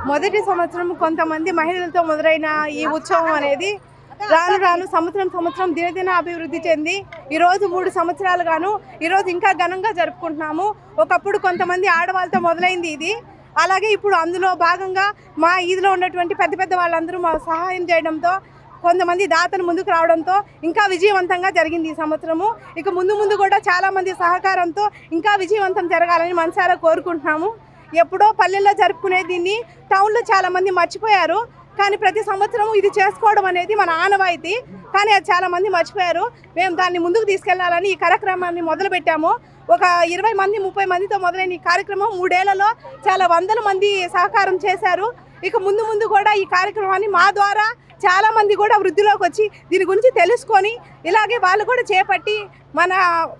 మొదటి సంవత్సరం కొంతమంది మహిళలతో మొదలైన ఈ ఉత్సవం అనేది రాను రాను సంవత్సరం దినదిన అభివృద్ధి చెంది ఈరోజు 3 సంవత్సరాలుగాను ఈరోజు ఇంకా ఘనంగా జరుపుకుంటున్నాము. ఒకప్పుడు కొంతమంది ఆడవాళ్ళతో మొదలైంది ఇది. అలాగే ఇప్పుడు అందులో భాగంగా మా ఈదులో ఉన్నటువంటి పెద్ద వాళ్ళందరూ మా సహాయం చేయడంతో, కొంతమంది దాతలు ముందుకు రావడంతో ఇంకా విజయవంతంగా జరిగింది ఈ సంవత్సరము. ఇక ముందు కూడా చాలామంది సహకారంతో ఇంకా విజయవంతం జరగాలని మనసారా కోరుకుంటున్నాము. ఎప్పుడో పల్లెల్లో జరుపుకునే దీన్ని టౌన్లో చాలామంది మర్చిపోయారు. కానీ ప్రతి సంవత్సరము ఇది చేసుకోవడం అనేది మన ఆనవాయితీ. కానీ అది చాలామంది మర్చిపోయారు. మేము దాన్ని ముందుకు తీసుకెళ్లాలని ఈ కార్యక్రమాన్ని మొదలుపెట్టాము. ఒక 20 మంది 30 మందితో మొదలైన ఈ కార్యక్రమం 3 ఏళ్లలో చాలా వందల మంది సహకారం చేశారు. ఇక ముందు కూడా ఈ కార్యక్రమాన్ని మా ద్వారా చాలా మంది కూడా వృద్ధిలోకి వచ్చి దీని గురించి తెలుసుకొని ఇలాగే వాళ్ళు కూడా చేపట్టి మన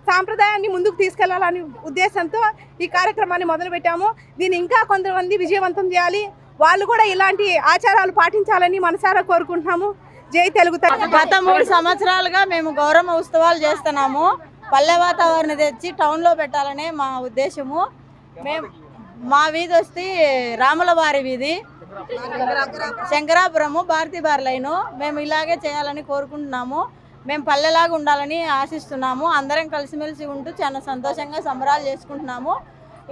సాంప్రదాయాన్ని ముందుకు తీసుకెళ్లాలని ఉద్దేశంతో ఈ కార్యక్రమాన్ని మొదలుపెట్టాము. దీన్ని ఇంకా కొంతమంది విజయవంతం చేయాలి, వాళ్ళు కూడా ఇలాంటి ఆచారాలు పాటించాలని మనసారా కోరుకుంటున్నాము. జై తెలుగు తల్లి. గత 3 సంవత్సరాలుగా మేము గౌరమ్మ ఉత్సవాలు చేస్తున్నాము. పల్లె వాతావరణం తెచ్చి టౌన్లో పెట్టాలనే మా ఉద్దేశము. మా వీధి వస్తే రాములవారి వీధి, శంకరాపురము, భారతీ బార్ లైను. మేము ఇలాగే చేయాలని కోరుకుంటున్నాము. మేము పల్లెలాగా ఉండాలని ఆశిస్తున్నాము. అందరం కలిసిమెలిసి ఉంటూ చాలా సంతోషంగా సంబరాలు చేసుకుంటున్నాము.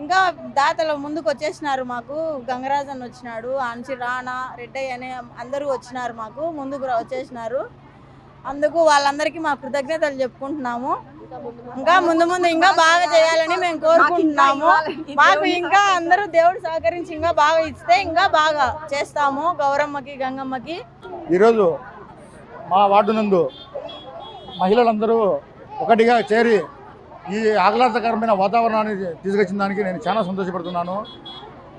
ఇంకా దాతలు ముందుకు వచ్చేసినారు. మాకు గంగరాజన్ వచ్చినాడు, ఆంచి రాణా రెడ్డయ్య అనే అందరూ వచ్చినారు, మాకు ముందుకు వచ్చేసినారు. అందుకు వాళ్ళందరికీ మా కృతజ్ఞతలు చెప్పుకుంటున్నాము. ఇంకా ముందు ఇంకా బాగా చేయాలని మేము కోరుకుంటున్నాము. మాకు ఇంకా అందరూ దేవుడు సహకరించి ఇంకా బాగా ఇస్తే ఇంకా బాగా చేస్తాము గౌరమ్మకి గంగమ్మకి. ఈరోజు మా వార్డు నందు మహిళలందరూ ఒకటిగా చేరి ఈ ఆహ్లాదకరమైన వాతావరణాన్ని తీసుకొచ్చిన దానికి నేను చాలా సంతోషపడుతున్నాను.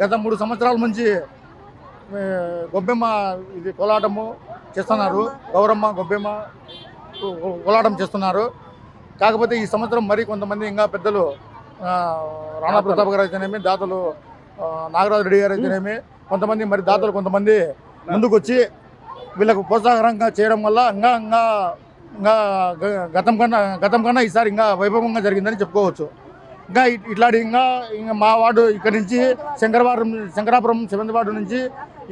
గత 3 సంవత్సరాల నుంచి గొబ్బెమ్మ ఇది కోలాటము చేస్తున్నారు, గౌరమ్మ గొబ్బెమ్మ కోలాటం చేస్తున్నారు. కాకపోతే ఈ సంవత్సరం మరి కొంతమంది ఇంకా పెద్దలు రాణా ప్రతాప్ గారు అయితేనేమి, దాతలు నాగరాజు రెడ్డి గారు అయితేనేమి, కొంతమంది మరి దాతలు కొంతమంది ముందుకు వచ్చి వీళ్ళకు ప్రోత్సాహకరంగా చేయడం వల్ల ఇంకా గతం కన్నా ఈసారి ఇంకా వైభవంగా జరిగిందని చెప్పుకోవచ్చు. ఇంకా ఇట్లాంటి ఇంకా మా వార్డు ఇక్కడి నుంచి శంకరాపురం 7వ వార్డు నుంచి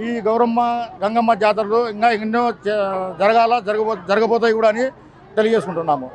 ఈ గౌరమ్మ గంగమ్మ జాతరలు ఇంకా ఎన్నో జరగబోతాయి కూడా అని తెలియజేసుకుంటున్నాము.